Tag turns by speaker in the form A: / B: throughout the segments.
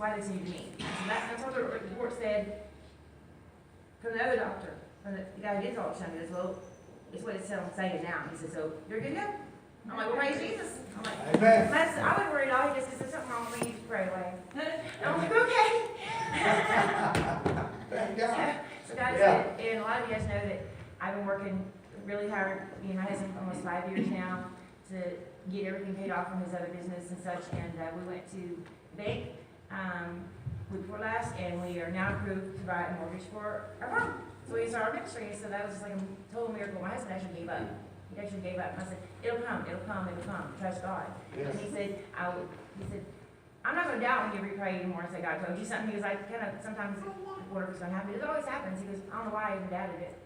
A: why they send you to me. So that's what the report said from the other doctor, from the guy who did the ultrasound. He goes, well, it's what it's saying now. He said, so you're good to go? I'm like, well, praise Jesus. I'm like,
B: Amen.
A: I wasn't worried at all. He just said, something wrong with me, you just pray away. I'm like, okay.
B: Thank God.
A: So God said, and a lot of you guys know that I've been working really hard, me and my husband, almost 5 years now, to get everything paid off from his other business and such. And we went to the bank week before last, and we are now approved to buy a mortgage for our farm. So we started our ministry. So that was just like a total miracle. My husband actually gave up. He actually gave up. And I said, it'll come, it'll come, it'll come. Trust God.
B: Yes.
A: And he said, I'm not going to doubt when you repray anymore and say, God told you something. He was like, kind of, sometimes whatever's going to happen. It always happens. He goes, I don't know why I even doubted it.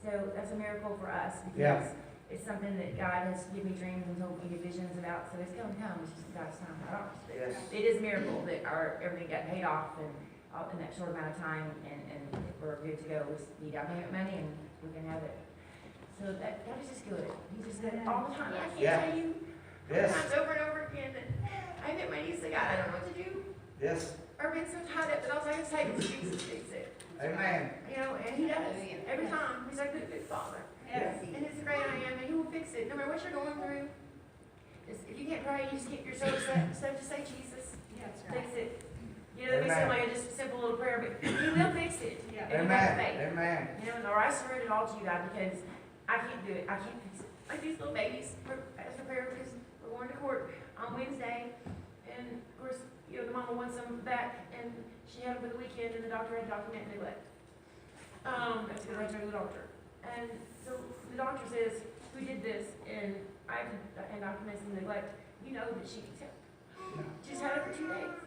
A: So that's a miracle for us because it's something that God has given me dreams and told me visions about. So it's going to come. It's just God's time.
B: Yes.
A: It is a miracle that everything got paid off and in that short amount of time, and we're good to go. We need down payment money and we can have it. So that God is just good. He's just good all the time. I can't tell you times over and over again that I hit my knees to God. I don't know what to do.
B: Yes.
A: I've been so tied up that all I can say is Jesus fix it.
B: Amen.
A: You know, and He does every time. He's our good, good Father.
B: Yes.
A: And it's the great I am, and He will fix it. No matter what you're going through, if you can't pray, you just keep your soul set. So just say Jesus. Fix it. You know, that may seem like just a simple little prayer, but He will fix it. If you have faith.
B: Amen.
A: You know, or I surrender it all to you, God, because I can't do it. I can't fix it. Like these little babies ask for prayer because we're going to court on Wednesday, and of course, you know, the mama wants them back, and she had them for the weekend, and the doctor had document neglect. That's going to return to the doctor. And so the doctor says, who did this? And I have documents and neglect. You know that she needs help. She's had it for 2 days.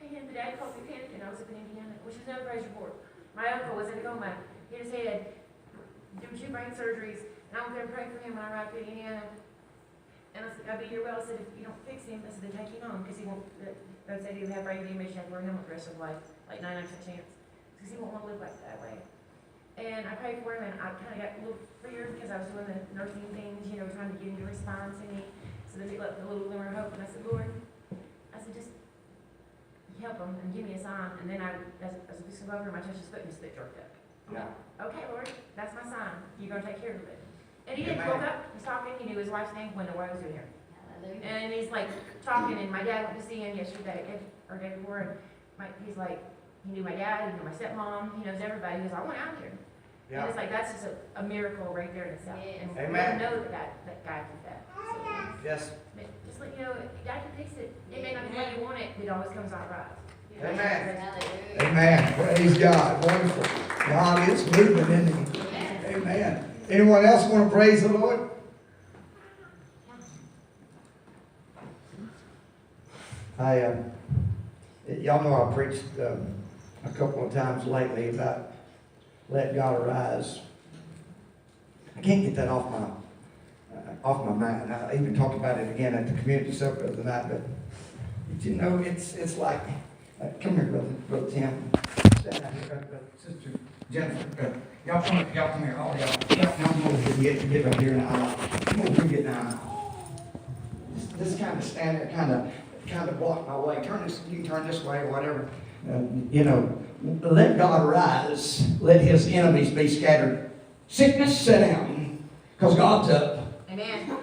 A: And the dad called me panicking. I was up in Indiana, which is another praise report. My uncle was in a coma. He had his head, doing 2 brain surgeries, and I went there and prayed for him when I arrived in Indiana. And I said, I'll be here well. I said, if you don't fix him, I said, then take him home, because he won't, they said he would have brain damage, you have to wear him for the rest of his life, like 99% chance, because he won't want to live like that way. And I prayed for him, and I kind of got a little feared because I was doing the nursing things, you know, trying to get him to respond to me. So then he left a little glimmer of hope, and I said, Lord, I said, just help him and give me a sign. And then as we stood over him, I touched his foot and his foot jerked up. Okay, Lord, that's my sign. You're going to take care of it. And he didn't woke up, he's talking, he knew his wife's name, wonder what I was doing here. And he's like talking, and my dad went to see him yesterday, or day before, and he's like, he knew my dad, he knew my stepmom, he knows everybody. He goes, I went out here. And it's like, that's just a miracle right there in itself. And we know that God did that. So,
B: Yes.
A: just let you know, God can fix it. It may not be the way you want it, but it always comes out right.
B: Amen. Amen. Praise God. Wonderful. God is moving, isn't He? Amen. Anyone else want to praise the Lord? Y'all know I preached a couple of times lately about let God arise. I can't get that off my mind. I even talked about it again at the community supper the other night. But you know, it's like, come here, brother Tim. Stand out here, Sister Jennifer. Y'all come here, all y'all. Y'all move get up here now. Move get down. This kind of stand there, kind of block my way. You can turn this way or whatever. You know, let God arise. Let His enemies be scattered. Sickness, sit down, because God's up.
A: Amen.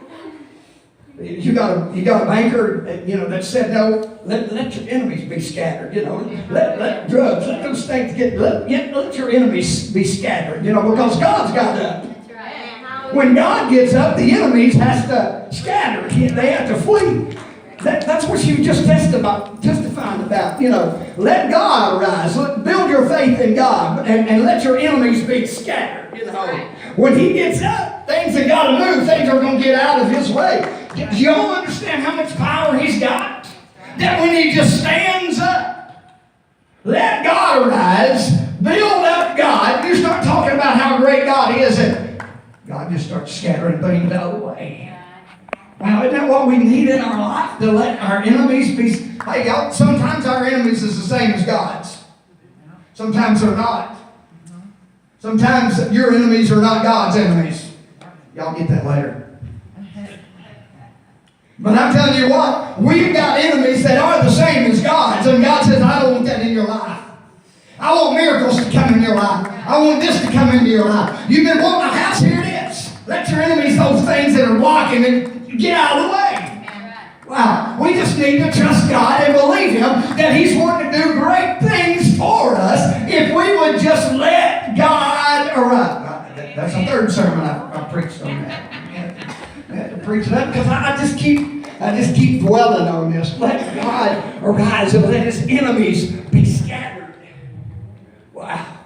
B: You got a banker, you know, that said no. Let your enemies be scattered. You know, let drugs, let those things let your enemies be scattered. You know, because God's got up.
A: That's right.
B: When God gets up, the enemies has to scatter. They have to flee. That's what you just testifying about. You know, let God arise. Build your faith in God, and let your enemies be scattered. You know, when He gets up, things have got to move. Things are going to get out of His way. Do you all understand how much power He's got? That when He just stands up, let God arise. Build up God. You start talking about how great God is, and God just starts scattering things out of the way. Wow, isn't that what we need in our life? To let our enemies be... Hey, y'all, sometimes our enemies is the same as God's. Sometimes they're not. Sometimes your enemies are not God's enemies. Y'all get that later. But I'm telling you what, we've got enemies that are the same as God's. And God says, I don't I want miracles to come in your life. I want this to come into your life. You've been wanting a house, here it is. Let your enemies, those things that are blocking it, get out of the way. Wow. We just need to trust God and believe Him that He's wanting to do great things for us if we would just let God arise. That's the third sermon I preached on that. I had to preach that because I just keep dwelling on this. Let God arise and let His enemies be scattered. Wow.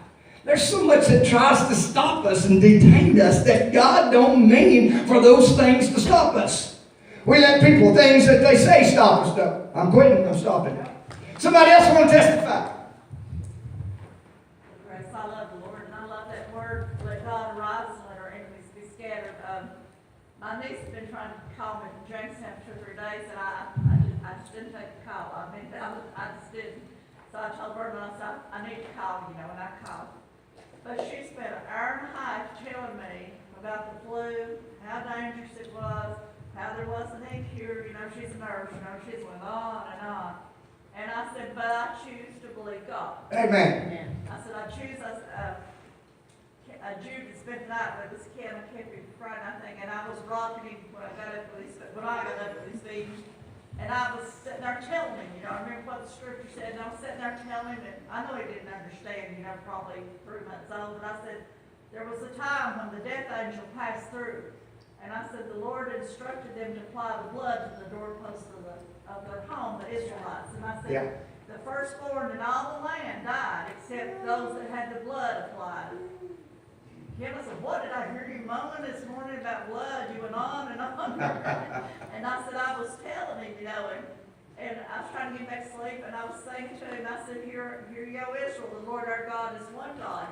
B: There's so much that tries to stop us and detain us that God don't mean for those things to stop us. We let people, things that they say stop us. No, I'm quitting, I'm stopping. Somebody else want to testify?
C: Grace, I love the Lord, and I love that word, let God arise and let our enemies be scattered. My niece has been trying to call me from Jamestown for 2 or 3 days, and I just didn't take the call. I just didn't. So I told her, and I said, I need to call, and I called. But she spent an hour and a half telling me about the flu, how dangerous it was, how there wasn't any cure. She's a nurse, she's went on. And I said, but I choose to believe God.
B: Amen.
C: I said, I choose Jude to spend the night with us. Ken, I kept him Friday, I think, and I was rocking him when I got up with his feet. And I was sitting there telling him, I remember what the scripture said, and I was sitting there telling him, and I know he didn't understand, probably 3 months old, but I said, there was a time when the death angel passed through, and I said, the Lord instructed them to apply the blood to the doorposts of their home, the Israelites, and I said, the firstborn in all the land died, except those that had the blood applied. Kim, I said, what did I hear you moaning this morning about blood? You went on and on. And I said, I was telling him, and I was trying to get back to sleep, and I was saying to him, I said, hear ye, O Israel, the Lord our God is one God,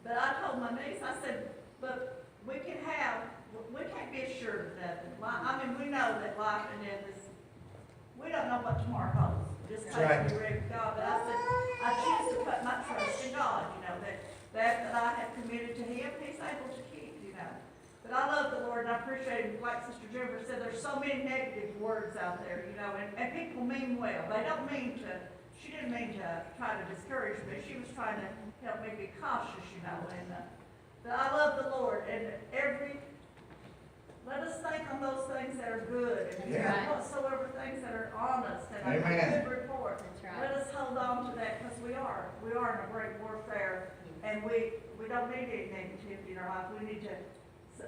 C: but I told my niece, I said, but we can't be assured of nothing. We know that life and death is, we don't know what tomorrow holds. Just take me ready with God. But I said, I choose to put my trust in God, that I have committed to Him, He's able to keep, But I love the Lord, and I appreciate Him. Like Sister Jennifer said, there's so many negative words out there, and people mean well. They don't mean to, she didn't mean to try to discourage me. She was trying to help me be cautious, but I love the Lord, and let us think on those things that are good, and whatsoever things that are honest, and a good report. Let us hold on to that, because we are in a great warfare. And we don't need any negativity in our life. We need to,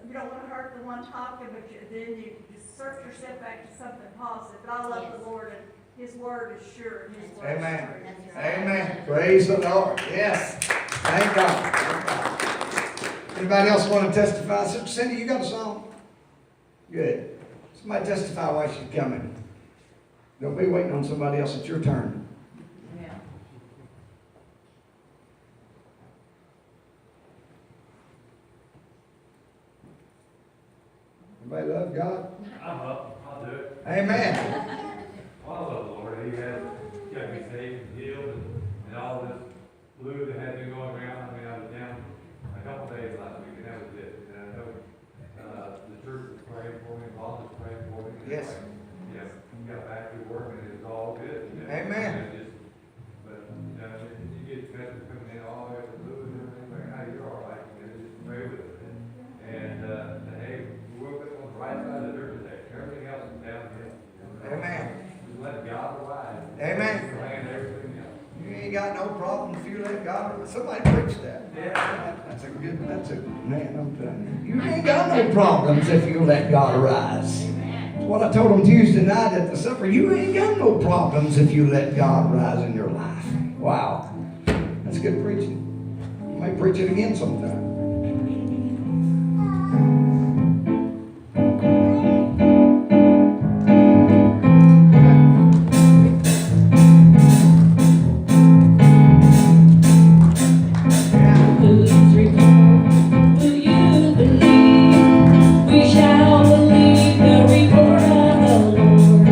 C: you don't want to hurt the one talking, but then you just search yourself back to something positive. But I love the Lord, and His word is sure, and His word is true.
B: Amen. Praise the Lord. Yes. Thank God. Thank God. Anybody else want to testify? Sister Cindy, you got a song? Good. Somebody testify why she's coming. Don't be waiting on somebody else. It's your turn. Everybody love God?
D: I'm up. I'll do it.
B: Amen.
D: Well, I love the Lord. He has kept me safe and healed and all this flu that had been going around. I was down a couple days last week, and that was it. And I know the church was praying for me, Bob was praying for me.
B: Yes.
D: Got back to work, and it was all good.
B: Amen.
D: But you get messages coming in all the way to the flu and everything. Like, hey, you're all right. Just pray with it. And hey, we're on the right side of the dirt today. Everything else is downhill.
B: Amen.
D: Just let God arise.
B: Amen.
D: Plan everything else.
B: You ain't got no problem if you let God. Somebody preach that.
D: Yeah.
B: That's a man. I'm telling you. You ain't got no problems if you let God arise. That's what I told them Tuesday night at the supper. You ain't got no problems if you let God rise in your life. Wow. That's good preaching. You might preach it again sometime.
E: We shall believe the report of the Lord.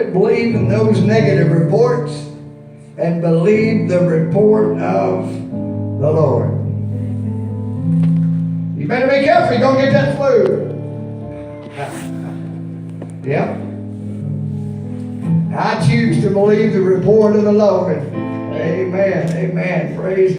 B: quit believing those negative reports and believe the report of the Lord. You better be careful, you're going to get that flu. Yep. I choose to believe the report of the Lord. Amen. Amen. Praise